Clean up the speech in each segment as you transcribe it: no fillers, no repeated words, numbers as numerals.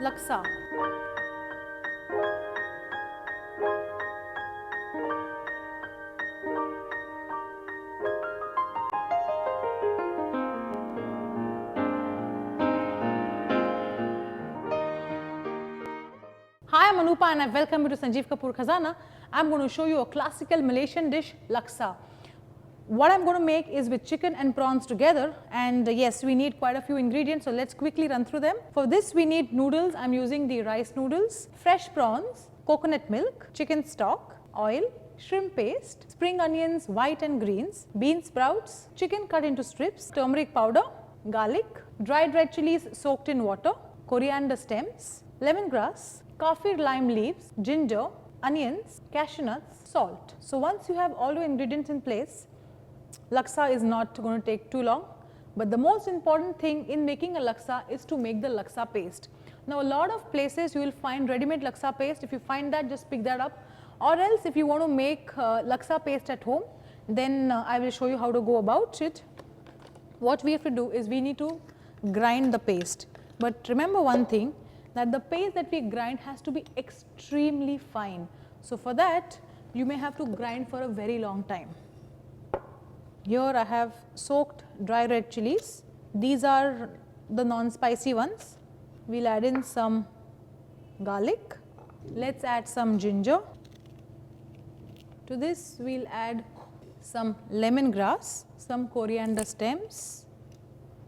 Laksa. Hi, I'm Anupa and I welcome you to Sanjeev Kapoor Khazana. I'm going to show you a classical Malaysian dish, laksa. What I'm going to make is with chicken and prawns together, and yes, we need quite a few ingredients, so let's quickly run through them. For this we need noodles. I'm using the rice noodles, fresh prawns, coconut milk, chicken stock, oil, shrimp paste, spring onions white and greens, bean sprouts, chicken cut into strips, turmeric powder, garlic, dried red chilies soaked in water, coriander stems, lemongrass, kaffir lime leaves, ginger, onions, cashew nuts, salt. So once you have all the ingredients in place, laksa is not going to take too long, but the most important thing in making a laksa is to make the laksa paste. Now a lot of places you will find ready-made laksa paste. If you find that, just pick that up, or else if you want to make laksa paste at home, then I will show you how to go about it. What we have to do is we need to grind the paste, but remember one thing, that the paste that we grind has to be extremely fine. So for that you may have to grind for a very long time. Here I have soaked dry red chilies. These are the non-spicy ones. We'll add in some garlic. Let's add some ginger. To this we'll add some lemongrass, some coriander stems.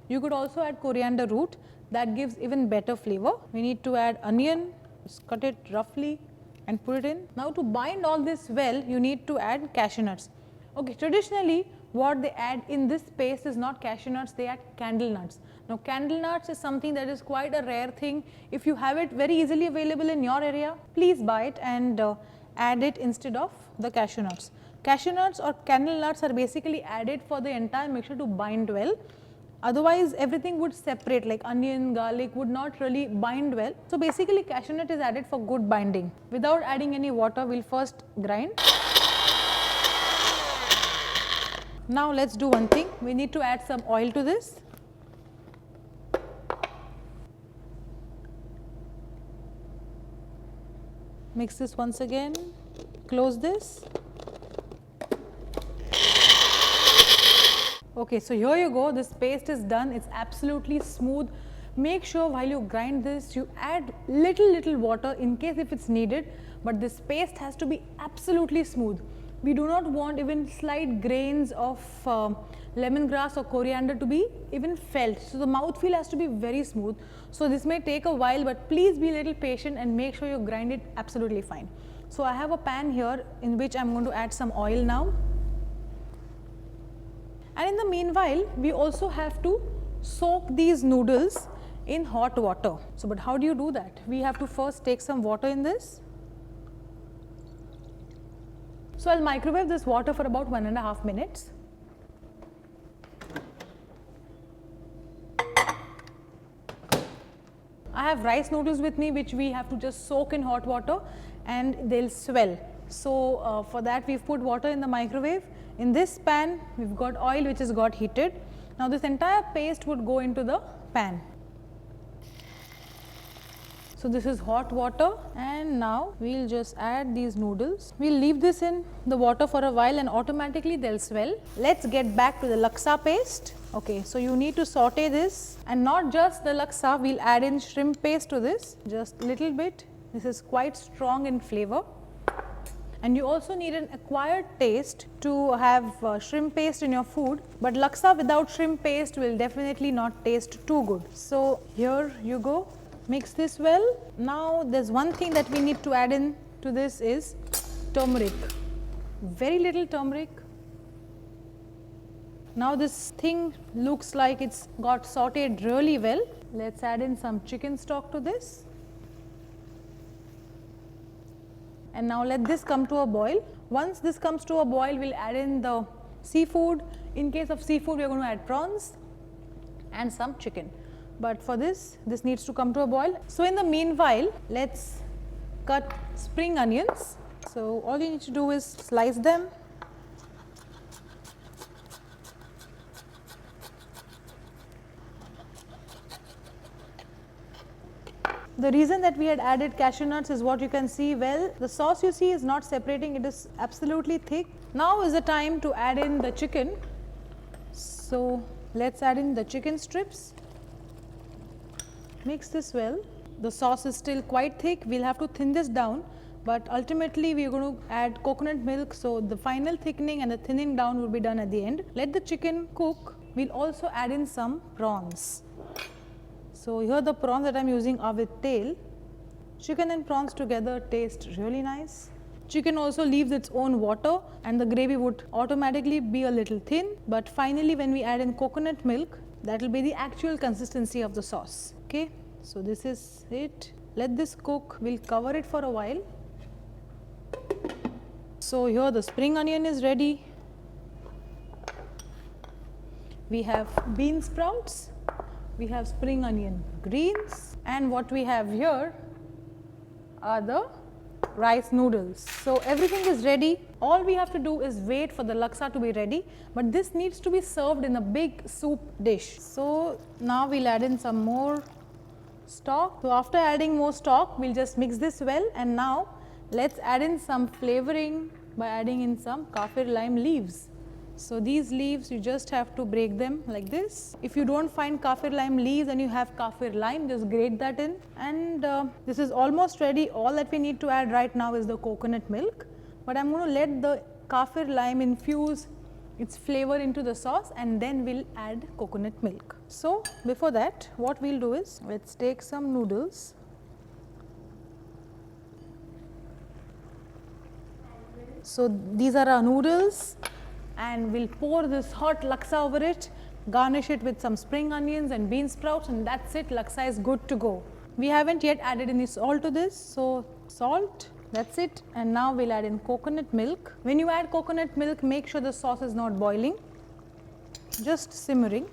You could also add coriander root, that gives even better flavor. We need to add onion, just cut it roughly and put it in. Now to bind all this well, you need to add cashew nuts. Okay, traditionally what they add in this paste is not cashew nuts, they add candle nuts. Now candle nuts is something that is quite a rare thing. If you have it very easily available in your area, please buy it and add it instead of the cashew nuts. Cashew nuts or candle nuts are basically added for the entire mixture to bind well. Otherwise everything would separate, like onion, garlic would not really bind well. So basically cashew nut is added for good binding. Without adding any water, we'll first grind. Now let's do one thing, we need to add some oil to this. Mix this once again, close this. Okay, so here you go, this paste is done, it's absolutely smooth. Make sure while you grind this, you add little water in case if it's needed, but this paste has to be absolutely smooth. We do not want even slight grains of lemongrass or coriander to be even felt. So the mouthfeel has to be very smooth. So this may take a while, but please be a little patient and make sure you grind it absolutely fine. So I have a pan here in which I'm going to add some oil now. And in the meanwhile, we also have to soak these noodles in hot water. So, but how do you do that? We have to first take some water in this. So, I'll microwave this water for about 1.5 minutes. I have rice noodles with me which we have to just soak in hot water and they'll swell. So, for that we've put water in the microwave. In this pan we've got oil which has got heated. Now this entire paste would go into the pan. So this is hot water and now we'll just add these noodles. We'll leave this in the water for a while and automatically they'll swell. Let's get back to the laksa paste. Okay, so you need to saute this, and not just the laksa, we'll add in shrimp paste to this, just a little bit. This is quite strong in flavor. And you also need an acquired taste to have shrimp paste in your food, but laksa without shrimp paste will definitely not taste too good. So here you go, mix this well. Now there's one thing that we need to add in to this is turmeric, very little turmeric. Now this thing looks like it's got sauteed really well. Let's add in some chicken stock to this. And now let this come to a boil. Once this comes to a boil, we'll add in the seafood. In case of seafood, we are going to add prawns and some chicken. But for this needs to come to a boil. So in the meanwhile, let's cut spring onions. So all you need to do is slice them. The reason that we had added cashew nuts is what you can see. Well, the sauce you see is not separating, it is absolutely thick. Now is the time to add in the chicken. So let's add in the chicken strips. Mix this well. The sauce is still quite thick, we'll have to thin this down, but ultimately we are going to add coconut milk, so the final thickening and the thinning down will be done at the end. Let the chicken cook. We'll also add in some prawns. So here the prawns that I am using are with tail. Chicken and prawns together taste really nice. Chicken also leaves its own water and the gravy would automatically be a little thin, but finally when we add in coconut milk, that will be the actual consistency of the sauce. Okay, so this is it. Let this cook. We'll cover it for a while. So here the spring onion is ready. We have bean sprouts, we have spring onion greens, and what we have here are the rice noodles. So everything is ready. All we have to do is wait for the laksa to be ready, but this needs to be served in a big soup dish. So now we'll add in some more stock. So after adding more stock, we'll just mix this well, and now let's add in some flavoring by adding in some kaffir lime leaves. So these leaves, you just have to break them like this. If you don't find kaffir lime leaves and you have kaffir lime, just grate that in. And this is almost ready. All that we need to add right now is the coconut milk. But I'm going to let the kaffir lime infuse its flavor into the sauce, and then we'll add coconut milk. So before that, what we'll do is, let's take some noodles. So these are our noodles, and we'll pour this hot laksa over it, garnish it with some spring onions and bean sprouts, and that's it. Laksa is good to go. We haven't yet added any salt to this, so salt, that's it. And now we'll add in coconut milk. When you add coconut milk, make sure the sauce is not boiling, just simmering.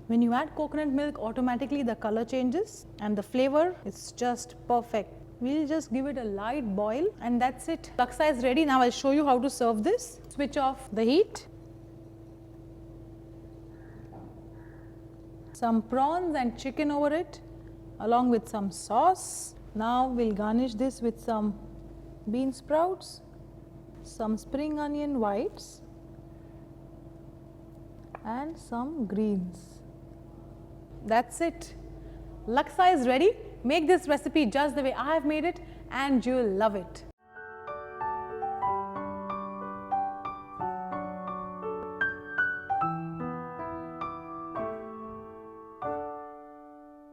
When you add coconut milk, automatically the color changes and the flavor is just perfect. We'll just give it a light boil, and that's it. Laksa is ready. Now I'll show you how to serve this. Switch off the heat. Some prawns and chicken over it along with some sauce. Now we'll garnish this with some bean sprouts, some spring onion whites, and some greens. That's it. Laksa is ready. Make this recipe just the way I have made it and you'll love it.